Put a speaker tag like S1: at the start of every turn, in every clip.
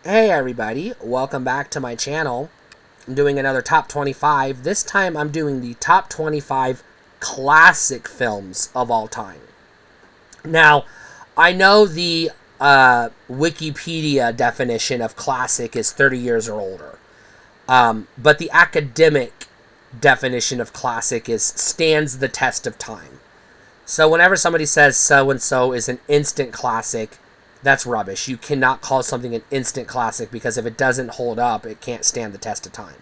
S1: Hey everybody, welcome back to my channel. I'm doing another top 25. This time I'm doing the top 25 classic films of all time. Now, I know the Wikipedia definition of classic is 30 years or older. But the academic definition of classic is stands the test of time. So whenever somebody says so-and-so is an instant classic, that's rubbish. You cannot call something an instant classic because if it doesn't hold up, it can't stand the test of time.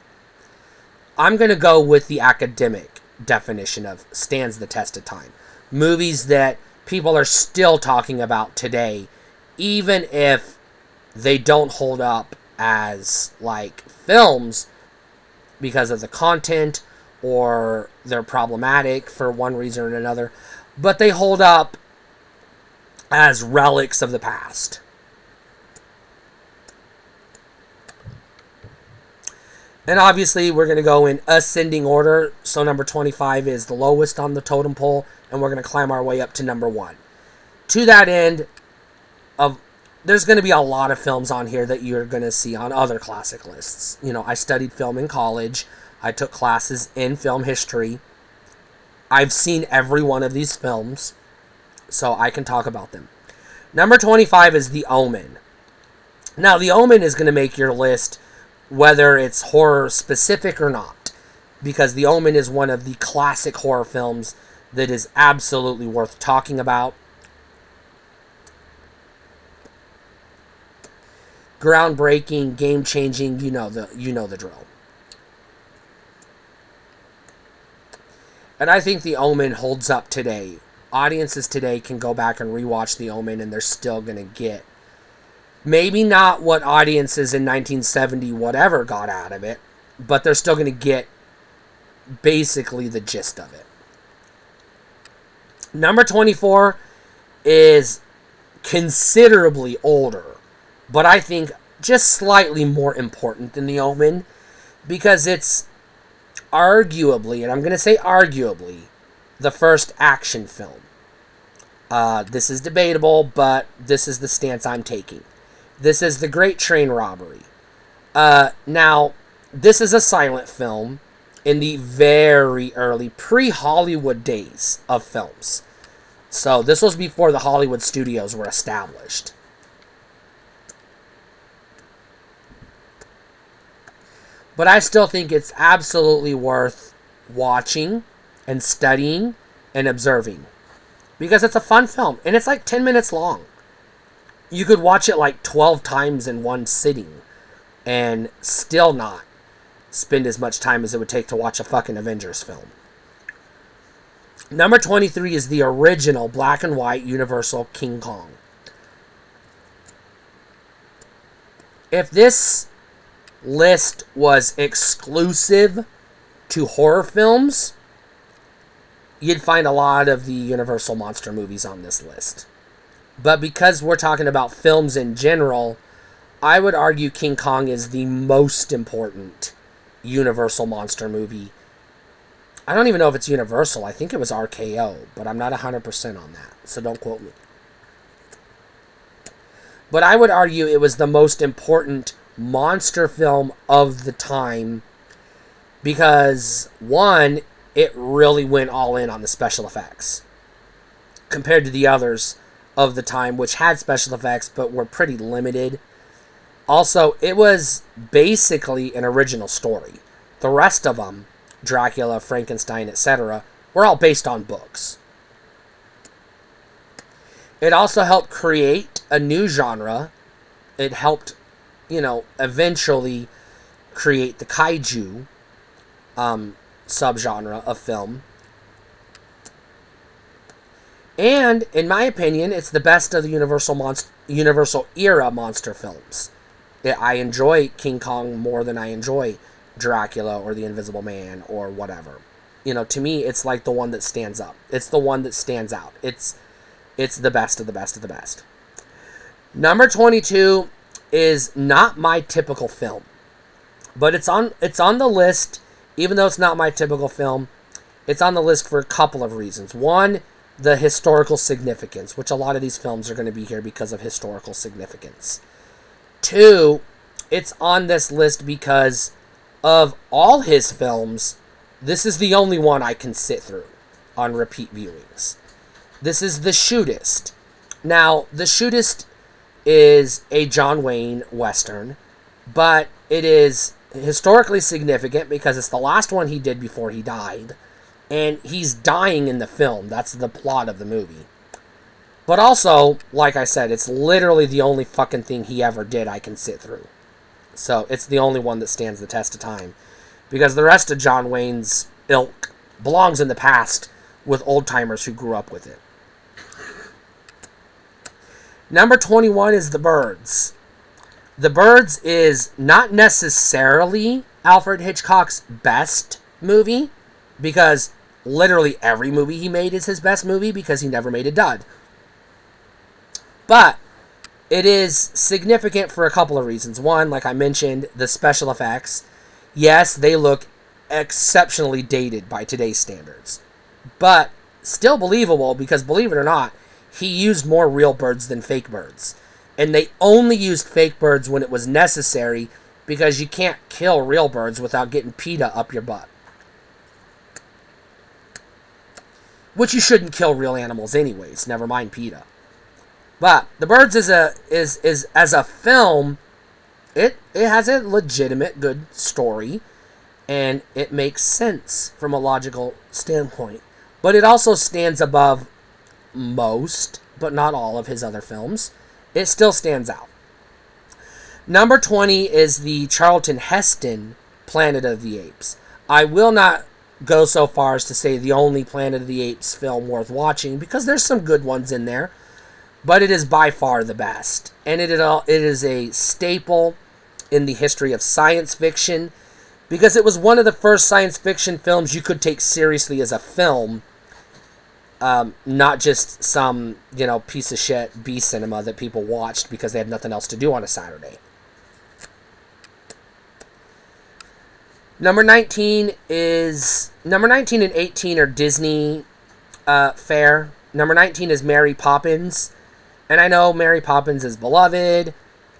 S1: I'm going to go with the academic definition of stands the test of time. Movies that people are still talking about today, even if they don't hold up as like films because of the content or they're problematic for one reason or another, but they hold up as relics of the past. And obviously, we're going to go in ascending order. So number 25 is the lowest on the totem pole, and we're going to climb our way up to number 1. To that end, there's going to be a lot of films on here that you're going to see on other classic lists. You know, I studied film in college. I took classes in film history. I've seen every one of these films, so I can talk about them. Number 25 is The Omen. Now, The Omen is going to make your list whether it's horror specific or not, because The Omen is one of the classic horror films that is absolutely worth talking about. Groundbreaking, game-changing, you know the drill. And I think The Omen holds up today. Audiences today can go back and rewatch The Omen and they're still going to get maybe not what audiences in 1970 whatever got out of it, but they're still going to get basically the gist of it. Number 24 is considerably older, but I think just slightly more important than The Omen because it's arguably, and I'm going to say arguably, the first action film. This is debatable, but this is the stance I'm taking. This is The Great Train Robbery. Now, this is a silent film in the very early pre-Hollywood days of films. So this was before the Hollywood studios were established. But I still think it's absolutely worth watching and studying and observing. Because it's a fun film. And it's like 10 minutes long. You could watch it like 12 times in one sitting. And still not spend as much time as it would take to watch a fucking Avengers film. Number 23 is the original black and white Universal King Kong. If this list was exclusive to horror films, you'd find a lot of the Universal monster movies on this list. But because we're talking about films in general, I would argue King Kong is the most important Universal monster movie. I don't even know if it's Universal. I think it was RKO, but I'm not 100% on that, so don't quote me. But I would argue it was the most important monster film of the time because, one, it really went all in on the special effects compared to the others of the time, which had special effects but were pretty limited. Also, it was basically an original story. The rest of them, Dracula, Frankenstein, etc., were all based on books. It also helped create a new genre. It helped, eventually create the kaiju subgenre of film. And, in my opinion, it's the best of the Universal era monster films. I enjoy King Kong more than I enjoy Dracula or The Invisible Man or whatever. To me, it's like the one that stands up. It's the one that stands out. It's the best of the best of the best. Number 22 is not my typical film. But it's on the list, even though it's not my typical film. It's on the list for a couple of reasons. One, the historical significance, which a lot of these films are going to be here because of historical significance. 2, it's on this list because of all his films, this is the only one I can sit through on repeat viewings. This is The Shootist. Now, The Shootist is a John Wayne Western, but it is historically significant because it's the last one he did before he died, and he's dying in the film. That's the plot of the movie. But also, like I said, it's literally the only fucking thing he ever did I can sit through. So it's the only one that stands the test of time, because the rest of John Wayne's ilk belongs in the past with old-timers who grew up with it. Number 21 is The Birds. The Birds is not necessarily Alfred Hitchcock's best movie, because literally every movie he made is his best movie because he never made a dud. But it is significant for a couple of reasons. One, like I mentioned, the special effects. Yes, they look exceptionally dated by today's standards, but still believable because, believe it or not, he used more real birds than fake birds. And they only used fake birds when it was necessary, because you can't kill real birds without getting PETA up your butt. Which you shouldn't kill real animals anyways, never mind PETA. But The Birds is as a film, it has a legitimate good story, and it makes sense from a logical standpoint. But it also stands above most, but not all, of his other films. It still stands out. Number 20 is the Charlton Heston Planet of the Apes. I will not go so far as to say the only Planet of the Apes film worth watching, because there's some good ones in there, but it is by far the best. And it is a staple in the history of science fiction, because it was one of the first science fiction films you could take seriously as a film, not just some, piece of shit B cinema that people watched because they had nothing else to do on a Saturday. Number 19 and 18 are Disney fare. Number 19 is Mary Poppins. And I know Mary Poppins is beloved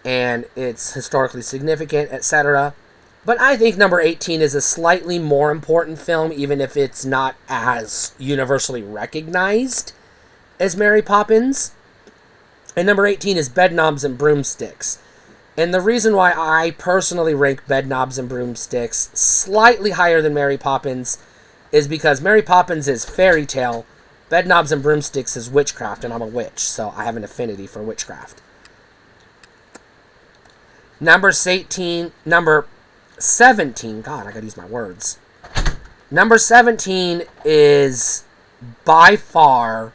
S1: and it's historically significant, etc. But I think number 18 is a slightly more important film, even if it's not as universally recognized as Mary Poppins. And number 18 is Bedknobs and Broomsticks. And the reason why I personally rank Bedknobs and Broomsticks slightly higher than Mary Poppins is because Mary Poppins is fairy tale, Bedknobs and Broomsticks is witchcraft, and I'm a witch, so I have an affinity for witchcraft. Number 17, God, I gotta use my words. Number 17 is by far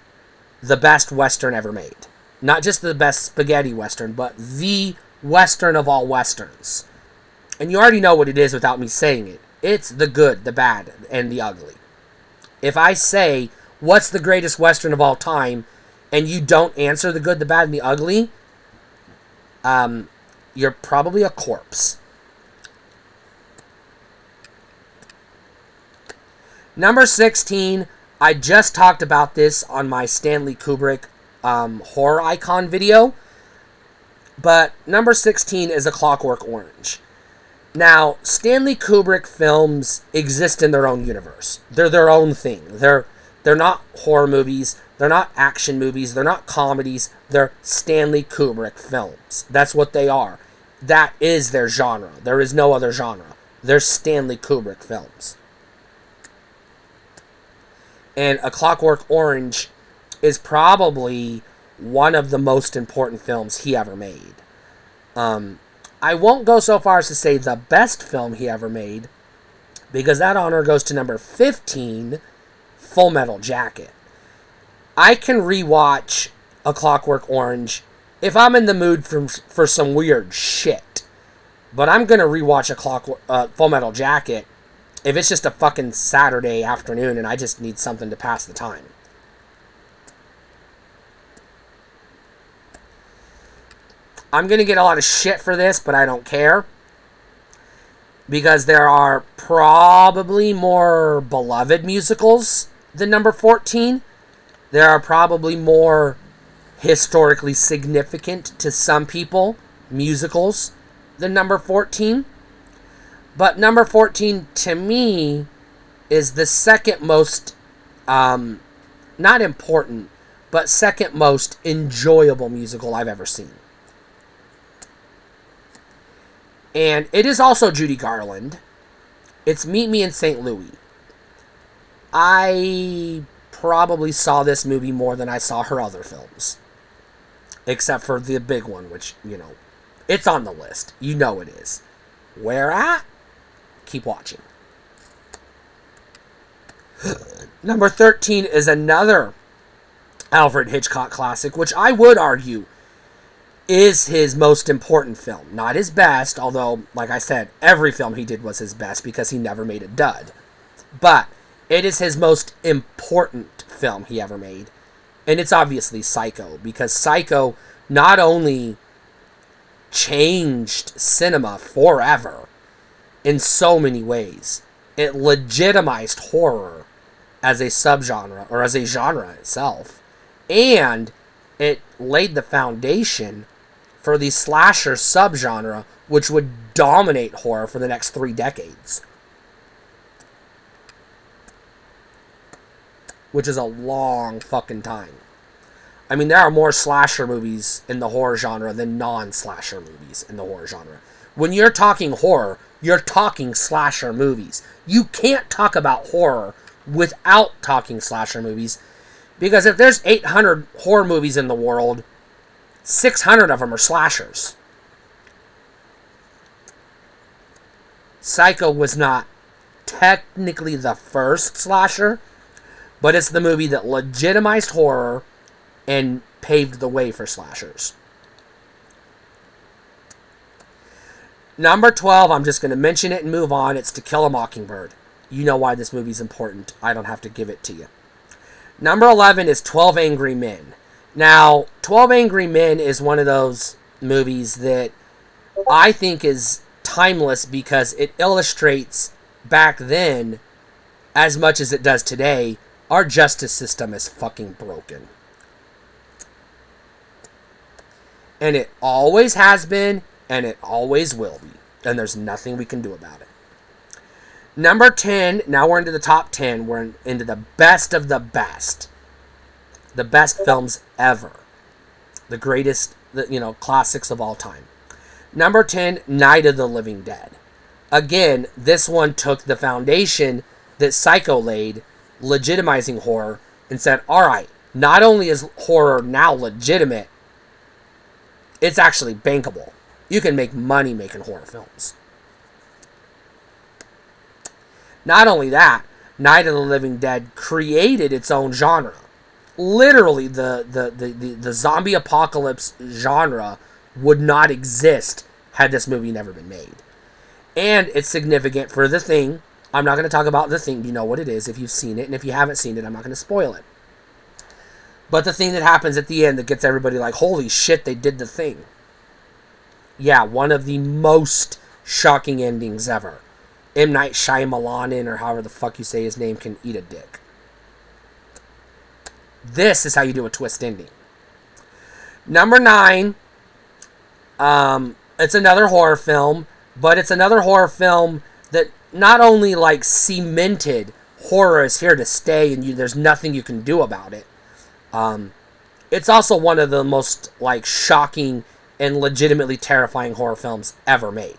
S1: the best Western ever made. Not just the best spaghetti Western, but the Western of all Westerns. And you already know what it is without me saying it. It's the good, the bad, and the ugly. If I say, what's the greatest Western of all time, and you don't answer the good, the bad, and the ugly, you're probably a corpse. Number 16, I just talked about this on my Stanley Kubrick horror icon video, but number 16 is A Clockwork Orange. Now, Stanley Kubrick films exist in their own universe. They're their own thing. They're not horror movies, they're not action movies, they're not comedies, they're Stanley Kubrick films. That's what they are. That is their genre. There is no other genre. They're Stanley Kubrick films. And A Clockwork Orange is probably one of the most important films he ever made. I won't go so far as to say the best film he ever made, because that honor goes to number 15, Full Metal Jacket. I can rewatch A Clockwork Orange if I'm in the mood for some weird shit. But I'm going to rewatch Full Metal Jacket if it's just a fucking Saturday afternoon and I just need something to pass the time. I'm going to get a lot of shit for this, but I don't care. Because there are probably more beloved musicals than number 14. There are probably more historically significant to some people musicals than number 14. But number 14, to me, is the second most, not important, but second most enjoyable musical I've ever seen. And it is also Judy Garland. It's Meet Me in St. Louis. I probably saw this movie more than I saw her other films. Except for the big one, which, it's on the list. You know it is. Where at? Keep watching. Number 13 is another Alfred Hitchcock classic, which I would argue is his most important film. Not his best, although, like I said, every film he did was his best because he never made a dud. But it is his most important film he ever made. And it's obviously Psycho, because Psycho not only changed cinema forever in so many ways, it legitimized horror as a subgenre, or as a genre itself, and it laid the foundation for the slasher subgenre, which would dominate horror for the next 3 decades. Which is a long fucking time. I mean, there are more slasher movies in the horror genre than non-slasher movies in the horror genre. When you're talking horror, you're talking slasher movies. You can't talk about horror without talking slasher movies, because if there's 800 horror movies in the world, 600 of them are slashers. Psycho was not technically the first slasher, but it's the movie that legitimized horror and paved the way for slashers. Number 12, I'm just going to mention it and move on. It's To Kill a Mockingbird. You know why this movie's important. I don't have to give it to you. Number 11 is 12 Angry Men. Now, 12 Angry Men is one of those movies that I think is timeless because it illustrates back then, as much as it does today, our justice system is fucking broken. And it always has been, and it always will be. And there's nothing we can do about it. Number 10, now we're into the top 10. We're into the best of the best. The best films ever. The greatest, classics of all time. Number 10, Night of the Living Dead. Again, this one took the foundation that Psycho laid, legitimizing horror, and said, alright, not only is horror now legitimate, it's actually bankable. You can make money making horror films. Not only that, Night of the Living Dead created its own genre. Literally, the zombie apocalypse genre would not exist had this movie never been made. And it's significant for The Thing. I'm not going to talk about The Thing. You know what it is if you've seen it. And if you haven't seen it, I'm not going to spoil it. But the thing that happens at the end that gets everybody like, holy shit, they did The Thing. Yeah, one of the most shocking endings ever. M. Night Shyamalan, or however the fuck you say his name, can eat a dick. This is how you do a twist ending. Number 9, it's another horror film, but it's another horror film that not only cemented horror is here to stay and there's nothing you can do about it. It's also one of the most shocking and legitimately terrifying horror films ever made.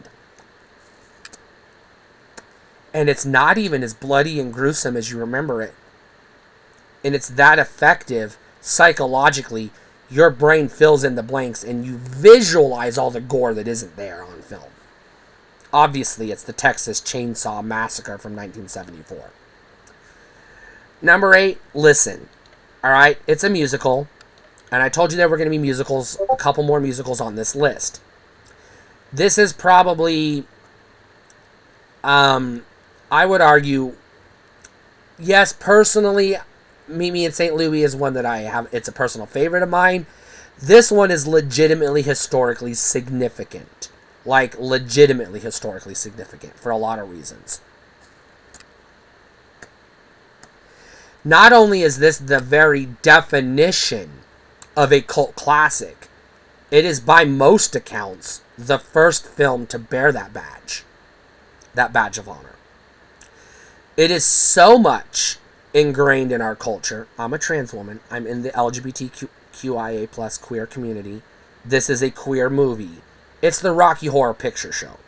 S1: And it's not even as bloody and gruesome as you remember it. And it's that effective psychologically. Your brain fills in the blanks and you visualize all the gore that isn't there on film. Obviously, it's the Texas Chainsaw Massacre from 1974. Number 8, Listen. Alright, it's a musical. And I told you there were going to be musicals, a couple more musicals on this list. This is probably, I would argue, yes, personally, Meet Me in St. Louis is one that I have. It's a personal favorite of mine. This one is legitimately historically significant. Legitimately historically significant for a lot of reasons. Not only is this the very definition of a cult classic, it is by most accounts the first film to bear that badge of honor. It is so much ingrained in our culture. I'm a trans woman. I'm in the LGBTQIA plus queer community. This is a queer movie. It's the Rocky Horror Picture Show.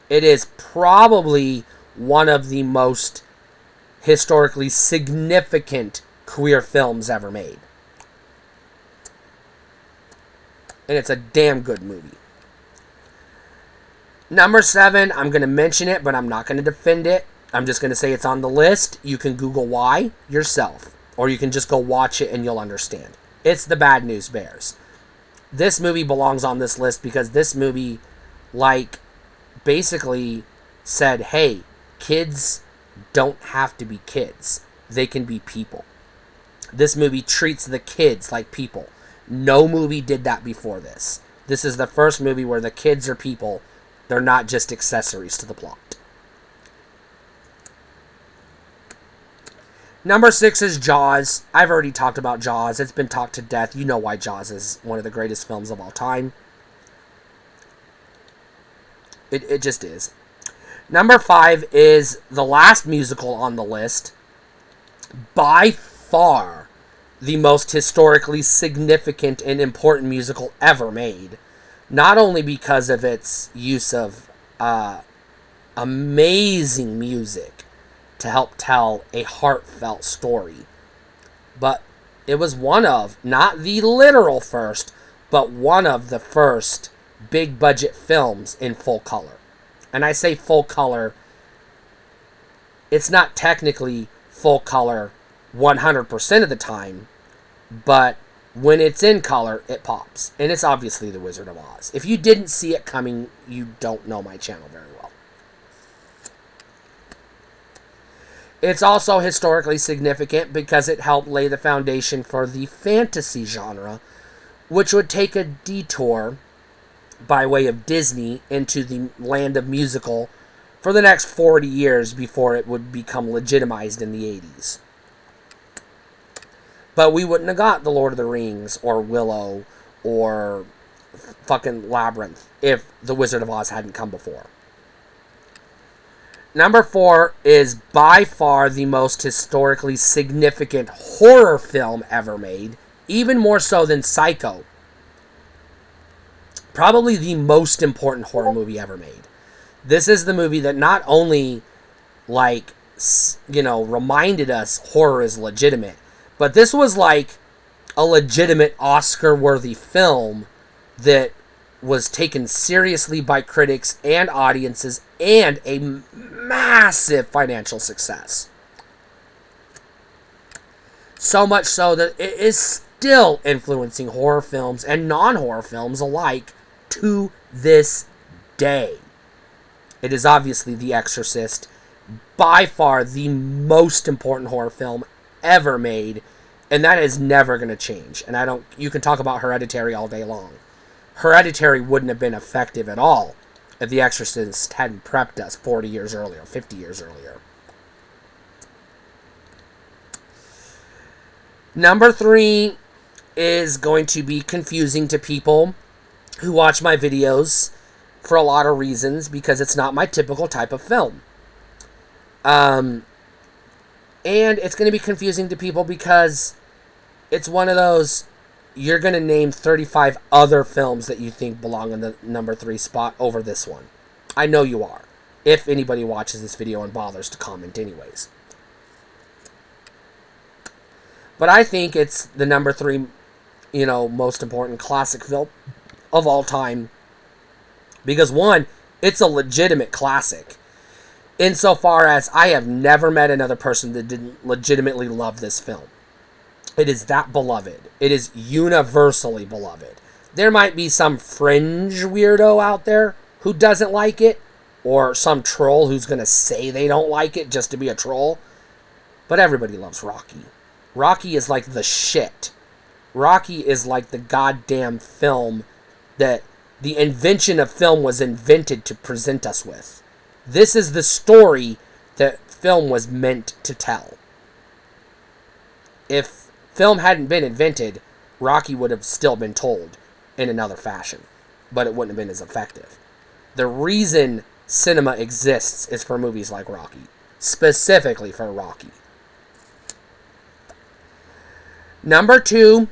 S1: It is probably one of the most historically significant queer films ever made. And it's a damn good movie. Number 7, I'm going to mention it, but I'm not going to defend it. I'm just going to say it's on the list. You can Google why yourself, or you can just go watch it and you'll understand. It's The Bad News Bears. This movie belongs on this list because this movie, basically said, hey, kids don't have to be kids. They can be people. This movie treats the kids like people. No movie did that before this. This is the first movie where the kids are people. They're not just accessories to the plot. Number 6 is Jaws. I've already talked about Jaws. It's been talked to death. You know why Jaws is one of the greatest films of all time. It just is. Number 5 is the last musical on the list. By far the most historically significant and important musical ever made. Not only because of its use of amazing music to help tell a heartfelt story, but it was one of, not the literal first, but one of the first big budget films in full color. And I say full color, it's not technically full color 100% of the time, but when it's in color, it pops. And it's obviously The Wizard of Oz. If you didn't see it coming, you don't know my channel very well. It's also historically significant because it helped lay the foundation for the fantasy genre, which would take a detour by way of Disney into the land of musical for the next 40 years before it would become legitimized in the 80s. But we wouldn't have got The Lord of the Rings or Willow or fucking Labyrinth if The Wizard of Oz hadn't come before. Number 4 is by far the most historically significant horror film ever made, even more so than Psycho. Probably the most important horror movie ever made. This is the movie that not only, reminded us horror is legitimate, but this was like a legitimate Oscar-worthy film that was taken seriously by critics and audiences and a massive financial success. So much so that it is still influencing horror films and non-horror films alike to this day. It is obviously The Exorcist, by far the most important horror film ever made, and that is never going to change. And you can talk about Hereditary all day long. Hereditary wouldn't have been effective at all if The Exorcist hadn't prepped us 40 years earlier, 50 years earlier. Number 3 is going to be confusing to people who watch my videos for a lot of reasons, because it's not my typical type of film. And it's going to be confusing to people because it's one of those, you're going to name 35 other films that you think belong in the number 3 spot over this one. I know you are, if anybody watches this video and bothers to comment anyways. But I think it's the number 3, most important classic film of all time. Because 1, it's a legitimate classic. Insofar as I have never met another person that didn't legitimately love this film. It is that beloved. It is universally beloved. There might be some fringe weirdo out there who doesn't like it, or some troll who's going to say they don't like it just to be a troll. But everybody loves Rocky. Rocky is like the shit. Rocky is like the goddamn film that the invention of film was invented to present us with. This is the story that film was meant to tell. If film hadn't been invented, Rocky would have still been told in another fashion. but it wouldn't have been as effective. The reason cinema exists is for movies like Rocky. Specifically for Rocky. Number 2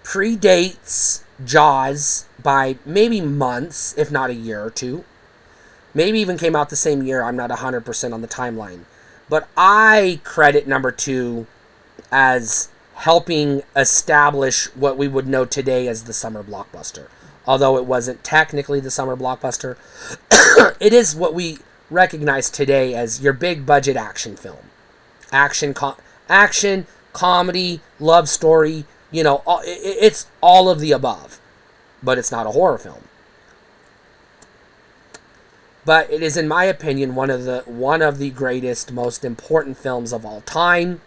S1: predates Jaws by maybe months, if not a year or two. Maybe even came out the same year. I'm not 100% on the timeline. But I credit number 2 as helping establish what we would know today as the summer blockbuster. Although it wasn't technically the summer blockbuster, it is what we recognize today as your big budget action film. Action, comedy, love story, it's all of the above. But it's not a horror film. But it is, in my opinion, one of the greatest, most important films of all time,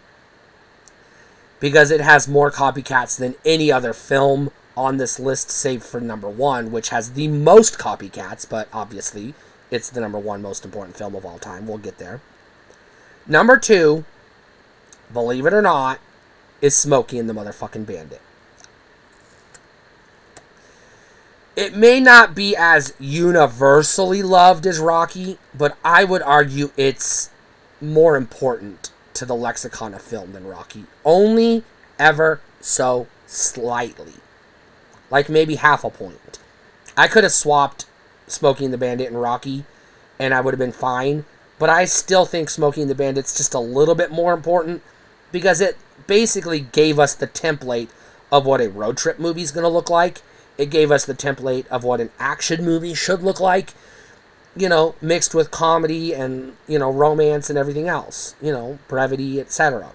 S1: because it has more copycats than any other film on this list, save for number 1, which has the most copycats, but obviously it's the number 1 most important film of all time. We'll get there. Number 2, believe it or not, is Smokey and the Motherfucking Bandit. It may not be as universally loved as Rocky, but I would argue it's more important to the lexicon of film than Rocky. Only ever so slightly. Like maybe half a point. I could have swapped Smokey and the Bandit and Rocky, and I would have been fine. But I still think Smokey and the Bandit's just a little bit more important, because it basically gave us the template of what a road trip movie is going to look like. It gave us the template of what an action movie should look like, mixed with comedy and, romance and everything else, brevity, etc.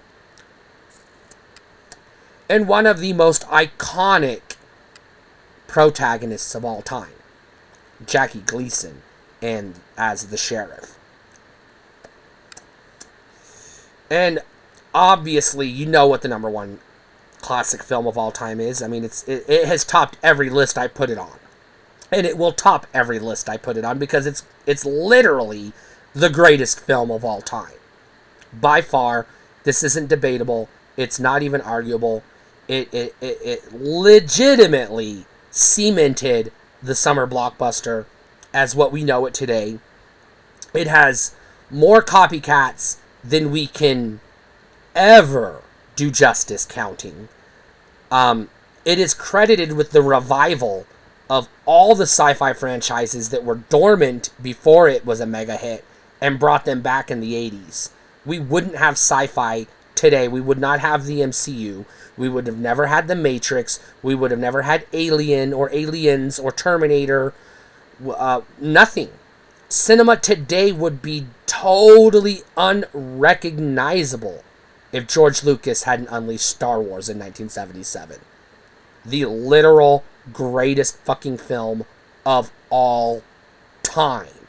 S1: And one of the most iconic protagonists of all time, Jackie Gleason, and as the sheriff. And obviously, you know what the number 1 classic film of all time is. I mean, it has topped every list I put it on. And it will top every list I put it on, because it's literally the greatest film of all time. By far, this isn't debatable. It's not even arguable. It legitimately cemented the summer blockbuster as what we know it today. It has more copycats than we can ever do justice counting. It is credited with the revival of all the sci-fi franchises that were dormant before it was a mega hit and brought them back in the 80s. We wouldn't have sci-fi today. We would not have the MCU. We would have never had The Matrix. We would have never had Alien or Aliens or Terminator. Nothing. Cinema today would be totally unrecognizable if George Lucas hadn't unleashed Star Wars in 1977. The literal greatest fucking film of all time.